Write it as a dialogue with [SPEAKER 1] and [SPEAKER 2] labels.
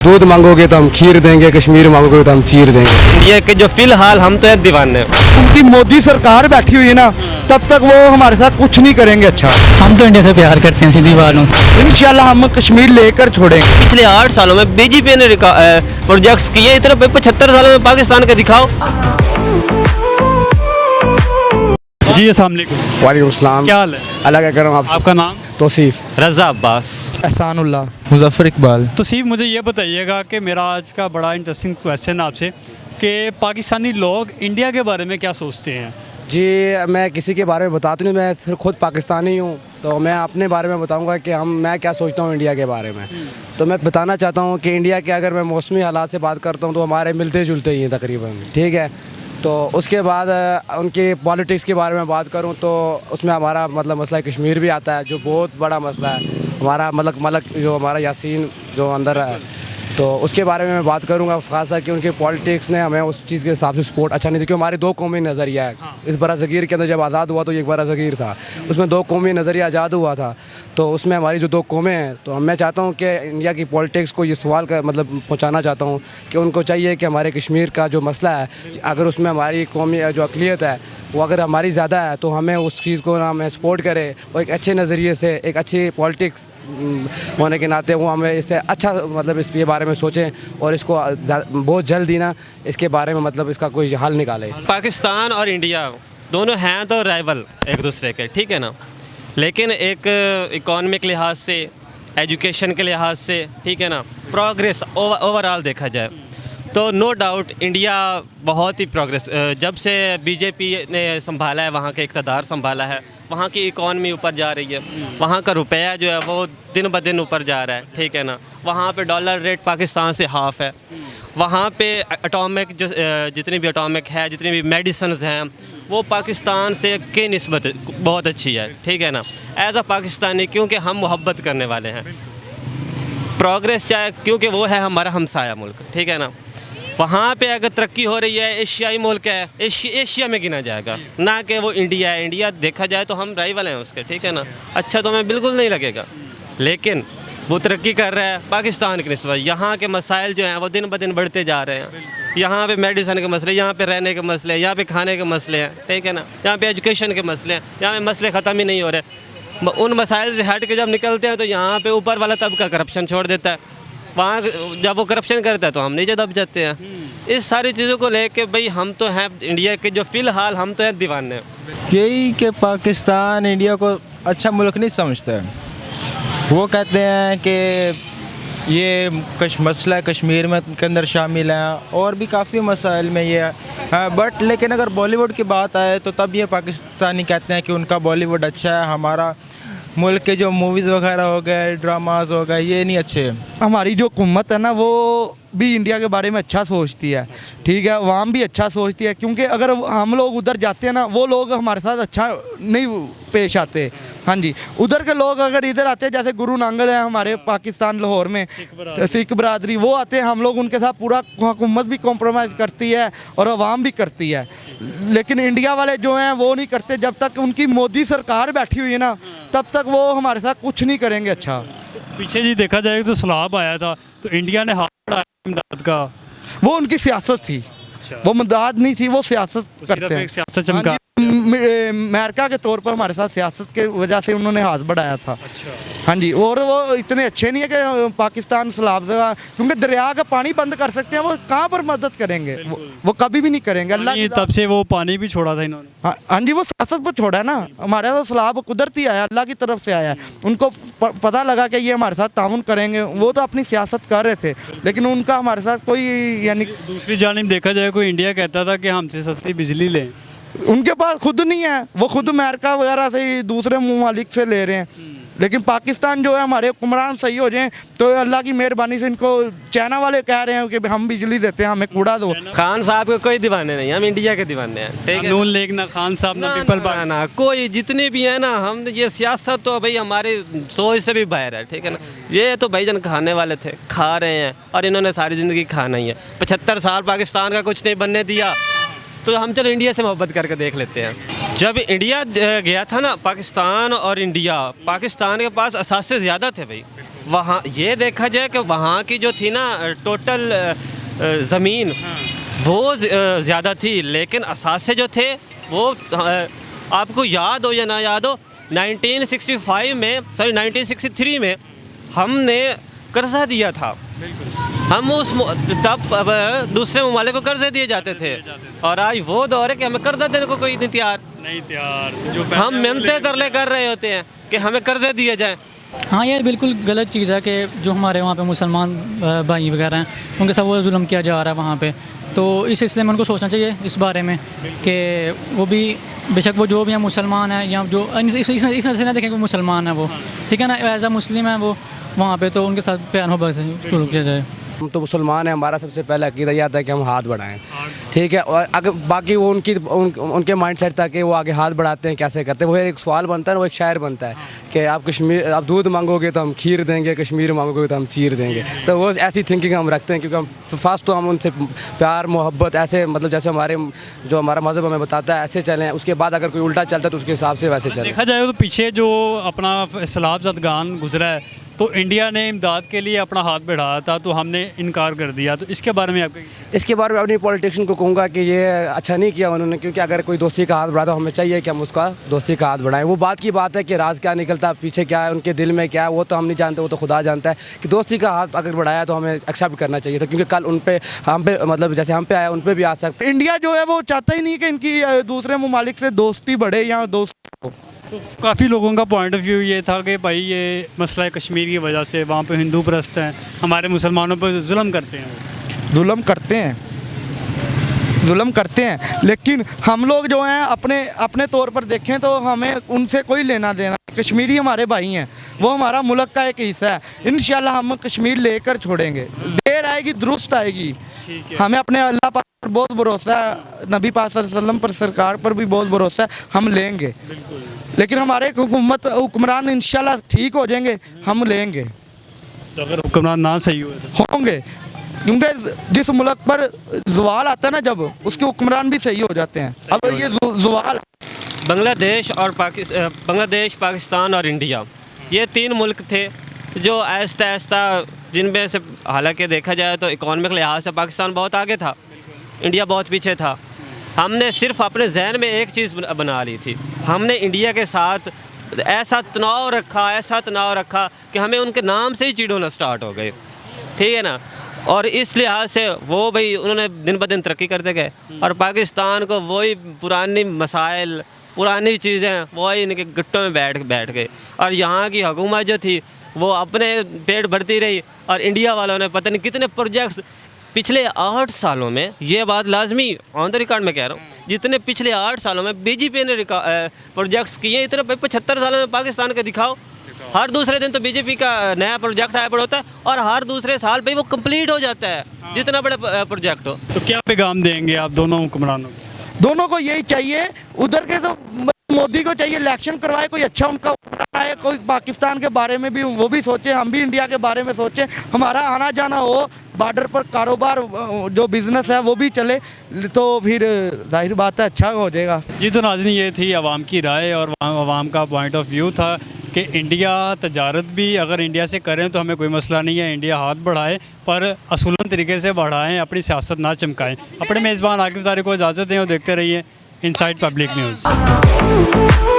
[SPEAKER 1] दूध मांगोगे तो हम खीर देंगे, कश्मीर मांगोगे तो हम चीर देंगे।
[SPEAKER 2] इंडिया के जो फिलहाल हम तो है दीवाने हैं।
[SPEAKER 3] उनकी मोदी सरकार बैठी हुई है ना, तब तक वो हमारे साथ कुछ नहीं करेंगे अच्छा।
[SPEAKER 4] हम तो इंडिया से प्यार करते हैं सीधी बात है।
[SPEAKER 3] इंशाल्लाह हम कश्मीर लेकर छोड़ेंगे।
[SPEAKER 2] पिछले 8 सालों में बीजेपी ने प्रोजेक्ट्स किए, इतना 75 सालों में पाकिस्तान का दिखाओ।
[SPEAKER 5] जी अस्सलाम वालेकुम।
[SPEAKER 1] वालेकुम सलाम।
[SPEAKER 5] क्या हाल है?
[SPEAKER 1] अल्लाह का करम। आप
[SPEAKER 5] आपका नाम?
[SPEAKER 1] तौसीफ।
[SPEAKER 2] रजा अब्बास।
[SPEAKER 3] एहसानुल्लाह। मुजफ्फर इकबाल।
[SPEAKER 5] तो सिर्फ मुझे ये बताइएगा कि मेरा आज का बड़ा इंटरेस्टिंग क्वेश्चन आपसे कि पाकिस्तानी लोग इंडिया के बारे में क्या सोचते हैं।
[SPEAKER 1] जी मैं किसी के बारे में बताता नहीं, मैं सिर्फ खुद पाकिस्तानी हूँ, तो मैं अपने बारे में बताऊँगा कि मैं क्या सोचता हूँ इंडिया के बारे में। तो मैं बताना चाहता हूँ कि इंडिया के अगर मैं मौसमी हालात से बात करता हूँ तो हमारे मिलते जुलते ही हैं तकरीबन, ठीक है। तो उसके बाद उनके पॉलिटिक्स के बारे में बात करूं तो उसमें हमारा मसला कश्मीर भी आता है, जो बहुत बड़ा मसला है। हमारा मलक जो हमारा यासीन जो अंदर है, तो उसके बारे में मैं बात करूंगा खासा कि उनके पॉलिटिक्स ने हमें उस चीज़ के हिसाब से सपोर्ट अच्छा नहीं दिया, क्योंकि हमारे दो कौमी नज़रिया है। इस बड़ा ज़गीर के अंदर जब आज़ाद हुआ तो ये एक बड़ा ज़गीर था, उसमें दो कौमी नज़रिया आज़ाद हुआ था। तो उसमें हमारी जो दो कौमें हैं, तो मैं चाहता हूँ कि इंडिया की पॉलिटिक्स को ये सवाल का पहुँचाना चाहता हूँ कि उनको चाहिए कि हमारे कश्मीर का जो मसला है, अगर उसमें हमारी कौमी जो अक़लियत है वो अगर हमारी ज़्यादा है तो हमें उस चीज़ को हमें सपोर्ट करे और एक अच्छे नज़रिए से, एक अच्छी पॉलिटिक्स होने के नाते वो हमें इससे अच्छा इसके बारे में सोचें और इसको बहुत जल्द ही ना इसके बारे में इसका कोई हल निकाले।
[SPEAKER 2] पाकिस्तान और इंडिया दोनों हैं तो राइवल एक दूसरे के, ठीक है ना। लेकिन एक इकोनॉमिक लिहाज से, एजुकेशन के लिहाज से, ठीक है ना, प्रोग्रेस ओवरऑल देखा जाए तो नो डाउट इंडिया बहुत ही प्रोग्रेस, जब से बीजेपी ने संभाला है, वहाँ के इक़्तिदार संभाला है, वहाँ की इकॉनमी ऊपर जा रही है, वहाँ का रुपया जो है वो दिन ब दिन ऊपर जा रहा है, ठीक है ना। वहाँ पे डॉलर रेट पाकिस्तान से हाफ़ है। वहाँ पे एटॉमिक जो जितनी भी एटॉमिक है, जितनी भी मेडिसिन्स हैं, वो पाकिस्तान से के निस्बत बहुत अच्छी है, ठीक है ना। एज़ अ पाकिस्तानी, क्योंकि हम मोहब्बत करने वाले हैं, प्रोग्रेस चाहे, क्योंकि वो है हमारा हमसाया मुल्क, ठीक है ना। वहाँ पे अगर तरक्की हो रही है, एशियाई मुल्क है, एशिया में गिना जाएगा, ना कि वो इंडिया है। इंडिया देखा जाए तो हम राइवल हैं उसके, ठीक है ना। अच्छा तो हमें बिल्कुल नहीं लगेगा, लेकिन वो तरक्की कर रहा है पाकिस्तान की निस्बत। यहाँ के मसाइल जो हैं वो दिन ब दिन बढ़ते जा रहे हैं। यहाँ पे मेडिसिन के मसले, यहाँ पे रहने के मसले, यहाँ पे खाने के मसले हैं, ठीक है ना। यहाँ पे एजुकेशन के मसले हैं, यहाँ पे मसले ख़त्म ही नहीं हो रहे। उन मसाइल से हट के जब निकलते हैं तो यहाँ पे ऊपर वाला तबका करप्शन छोड़ देता है। वहाँ जब वो करप्शन करता है तो हम नीचे दब जाते हैं। इस सारी चीज़ों को लेके भाई हम तो हैं इंडिया के जो फ़िलहाल हम तो हैं दीवाने हैं।
[SPEAKER 6] यही कि पाकिस्तान इंडिया को अच्छा मुल्क नहीं समझता है। वो कहते हैं कि ये मसला कश्मीर में के अंदर शामिल है और भी काफ़ी मसाइल में ये है, बट लेकिन अगर बॉलीवुड की बात आए तो तब ये पाकिस्तानी कहते हैं कि उनका बॉलीवुड अच्छा है, हमारा मुल्क के जो मूवीज़ वगैरह हो गए, ड्रामाज हो गए, ये नहीं अच्छे।
[SPEAKER 3] हमारी जो हुकूमत है ना, वो भी इंडिया के बारे में अच्छा सोचती है, ठीक है। वहाँ भी अच्छा सोचती है, क्योंकि अगर हम लोग उधर जाते हैं ना, वो लोग हमारे साथ अच्छा नहीं पेश आते। हाँ जी, उधर के लोग अगर इधर आते हैं, जैसे गुरु नांगल है हमारे पाकिस्तान लाहौर में, सिख बरादरी, वो आते हैं, हम लोग उनके साथ पूरा हुकूमत भी कॉम्प्रोमाइज़ करती है और अवाम भी करती है। लेकिन इंडिया वाले जो हैं वो नहीं करते। जब तक उनकी मोदी सरकार बैठी हुई है ना, तब तक वो हमारे साथ कुछ नहीं करेंगे अच्छा।
[SPEAKER 5] पीछे जी देखा जाए तो सैलाब आया था तो इंडिया ने हाथ बढ़ाया इमदाद का।
[SPEAKER 3] वो उनकी सियासत थी, वो मदद नहीं थी, वो सियासत करते हैं।
[SPEAKER 5] सियासत चमका
[SPEAKER 3] अमेरिका के तौर पर हमारे साथ सियासत के वजह से उन्होंने हाथ बढ़ाया था। हाँ जी, और वो इतने अच्छे नहीं है कि पाकिस्तान सैलाब जगह, क्योंकि दरिया का पानी बंद कर सकते हैं, वो कहाँ पर मदद करेंगे, वो कभी भी नहीं करेंगे। अल्लाह
[SPEAKER 5] तब से वो पानी भी छोड़ा था इन्होंने।
[SPEAKER 3] हाँ जी, वो सियासत पर छोड़ा है ना। हमारे तो सैलाब कुदरती आया, अल्लाह की तरफ से आया है। उनको पता लगा कि ये हमारे साथ ताउन करेंगे, वो तो अपनी सियासत कर रहे थे, लेकिन उनका हमारे साथ कोई यानी। दूसरी
[SPEAKER 5] जानिब देखा जाए कोई इंडिया कहता था कि हमसे सस्ती बिजली लें,
[SPEAKER 3] उनके पास खुद नहीं है, वो खुद अमेरिका वगैरह से दूसरे ममालिक से ले रहे हैं। लेकिन पाकिस्तान जो है, हमारे हुक्मरान सही हो जाएं तो अल्लाह की मेहरबानी से इनको चाइना वाले कह रहे हैं कि हम बिजली देते हैं, हमें कूड़ा दो।
[SPEAKER 2] खान साहब के कोई दीवाने नहीं, हम इंडिया के दीवाने हैं, ठीक है।
[SPEAKER 5] नून लीग ना खान साहब ना पीपल
[SPEAKER 2] ना, ना कोई, जितने भी है ना, हम ये सियासत तो भाई हमारे सोच से भी बाहर है, ठीक है ना। ये तो भाईजान खाने वाले थे, खा रहे हैं, और इन्होंने सारी ज़िंदगी खाना ही है। 75 साल पाकिस्तान का कुछ नहीं बनने दिया, तो हम चलो इंडिया से मोहब्बत करके देख लेते हैं। जब इंडिया गया था ना, पाकिस्तान और इंडिया, पाकिस्तान के पास असासे ज़्यादा थे भाई, वहाँ ये देखा जाए कि वहाँ की जो थी ना टोटल ज़मीन वो ज़्यादा थी, लेकिन असासे जो थे वो आपको याद हो या ना याद हो 1963 में हमने कर्जा दिया था। हम उस तब दूसरे ममालिक को कर्जे दिए जाते थे और आज वो दौर है कि हमें कर्जा देने को कोई नहीं तैयार।
[SPEAKER 5] जो
[SPEAKER 2] हम मिन्नते तरले कर रहे होते हैं कि हमें कर्जे दिए जाएं।
[SPEAKER 4] हाँ, ये बिल्कुल गलत चीज़ है कि जो हमारे वहाँ पे मुसलमान भाई वगैरह हैं उनके साथ वो जुल्म किया जा रहा है वहाँ पे। तो इस सिलसिले में उनको सोचना चाहिए इस बारे में कि वो भी बेशक वो जो भी हैं मुसलमान हैं या जो इस नजर से ना देखें कि वो मुसलमान है वो, ठीक है ना, एज अ मुस्लिम है वो वहाँ पे, तो उनके साथ प्यार मोहब्बत से शुरू किया जाए।
[SPEAKER 1] हम तो मुसलमान हैं, हमारा सबसे पहला अकीदा यह था कि हम हाथ बढ़ाएं, ठीक है। और अगर बाकी वो उनके माइंड सेट था कि वो आगे हाथ बढ़ाते हैं कैसे करते हैं, वो एक सवाल बनता है ना, वो एक शायर बनता है कि आप दूध मांगोगे तो हम खीर देंगे, कश्मीर मांगोगे तो हम चीर देंगे। तो वो ऐसी थिंकिंग हम रखते हैं, क्योंकि हम फर्स्ट तो हम उनसे प्यार मोहब्बत ऐसे मतलब जैसे हमारा मज़हब हमें बताता है ऐसे चलें, उसके बाद अगर कोई उल्टा चलता है तो उसके हिसाब से वैसे चलें।
[SPEAKER 5] देखा जाए तो पीछे जो अपना सैलाब ज़दगान गुजरा है तो इंडिया ने इमदाद के लिए अपना हाथ बढ़ाया था, तो हमने इनकार कर दिया। तो इसके बारे में आपका?
[SPEAKER 1] इसके बारे में अपनी पॉलिटिशियन को कहूँगा कि ये अच्छा नहीं किया उन्होंने, क्योंकि अगर कोई दोस्ती का हाथ बढ़ाता तो हमें चाहिए कि हम उसका दोस्ती का हाथ बढ़ाएं। वो बात की बात है कि राज क्या निकलता पीछे क्या है उनके दिल में क्या है वो तो हम नहीं जानते, वो तो खुदा जानता है। कि दोस्ती का हाथ अगर बढ़ाया तो हमें एक्सेप्ट करना चाहिए था, क्योंकि कल हम पे मतलब जैसे हम पे आया उन पर भी आ सकते।
[SPEAKER 3] इंडिया जो है वो चाहता ही नहीं कि इनकी दूसरे ममालिक से दोस्ती बढ़े या दोस्त हो।
[SPEAKER 5] तो काफ़ी लोगों का पॉइंट ऑफ व्यू ये था कि भाई ये मसला है कश्मीर की वजह से वहाँ पे हिंदू परस्त हैं, हमारे मुसलमानों पर जुल्म करते हैं।
[SPEAKER 3] जुल्म करते हैं, लेकिन हम लोग जो हैं अपने तौर पर देखें तो हमें उनसे कोई लेना देना। कश्मीरी हमारे भाई हैं, वो हमारा मुल्क का एक हिस्सा है। इंशाल्लाह हम कश्मीर लेकर छोड़ेंगे, देर आएगी दुरुस्त आएगी। हमें अपने अल्लाह पाक पर बहुत भरोसा है, नबी पाक सल्लल्लाहु अलैहि वसल्लम पर, सरकार पर भी बहुत भरोसा है, हम लेंगे। लेकिन हमारे हुक्मरान इंशाल्लाह ठीक हो जाएंगे, हम लेंगे।
[SPEAKER 5] तो अगर हुक्मरान ना सही
[SPEAKER 3] होंगे, क्योंकि जिस मुल्क पर ज़वाल आता है ना जब उसके हुक्मरान भी सही हो जाते हैं। अब ये ज़वाल
[SPEAKER 2] बांग्लादेश, पाकिस्तान और इंडिया, ये 3 मुल्क थे जो आहिस्ता आहिस्ता जिनमें से हालांकि देखा जाए तो इकॉनमिक लिहाज से पाकिस्तान बहुत आगे था, इंडिया बहुत पीछे था। हमने सिर्फ अपने जहन में एक चीज़ बना ली थी, हमने इंडिया के साथ ऐसा तनाव रखा कि हमें उनके नाम से ही चिढ़ोना स्टार्ट हो गए, ठीक है ना। और इस लिहाज से वो भाई उन्होंने दिन ब दिन तरक्की करते गए और पाकिस्तान को वही पुरानी मसाइल, पुरानी चीज़ें वही इनके गट्टों में बैठ गए। और यहाँ की हुकूमत जो थी वो अपने पेट भरती रही और इंडिया वालों ने पता नहीं कितने प्रोजेक्ट्स पिछले 8 सालों में, ये बात लाजमी ऑन द रिकॉर्ड में कह रहा हूँ, जितने पिछले 8 सालों में बीजेपी ने प्रोजेक्ट्स किए, इतने 75 सालों में पाकिस्तान के दिखाओ। हर दूसरे दिन तो बीजेपी का नया प्रोजेक्ट आया पड़ा होता है और हर दूसरे साल भाई वो कंप्लीट हो जाता है, जितना बड़ा प्रोजेक्ट हो।
[SPEAKER 5] तो क्या पैगाम देंगे आप दोनों हुक्मरानों को?
[SPEAKER 3] दोनों को यही चाहिए, उधर के तो मोदी को चाहिए इलेक्शन करवाए, कोई अच्छा उनका आए, कोई पाकिस्तान के बारे में भी वो भी सोचे, हम भी इंडिया के बारे में सोचें, हमारा आना जाना हो, बॉर्डर पर कारोबार जो बिज़नेस है वो भी चले, तो फिर जाहिर बात है अच्छा हो जाएगा।
[SPEAKER 5] जी तो नाज़रीन, ये थी आवाम की राय और आवाम का पॉइंट ऑफ व्यू था कि इंडिया तजारत भी अगर इंडिया से करें तो हमें कोई मसला नहीं है, इंडिया हाथ बढ़ाए पर असूलन तरीके से बढ़ाएं, अपनी सियासत ना चमकाएं। अपने मेज़बान आकिब ज़ारी को इजाज़त दें और देखते रहिए इनसाइड पब्लिक न्यूज़।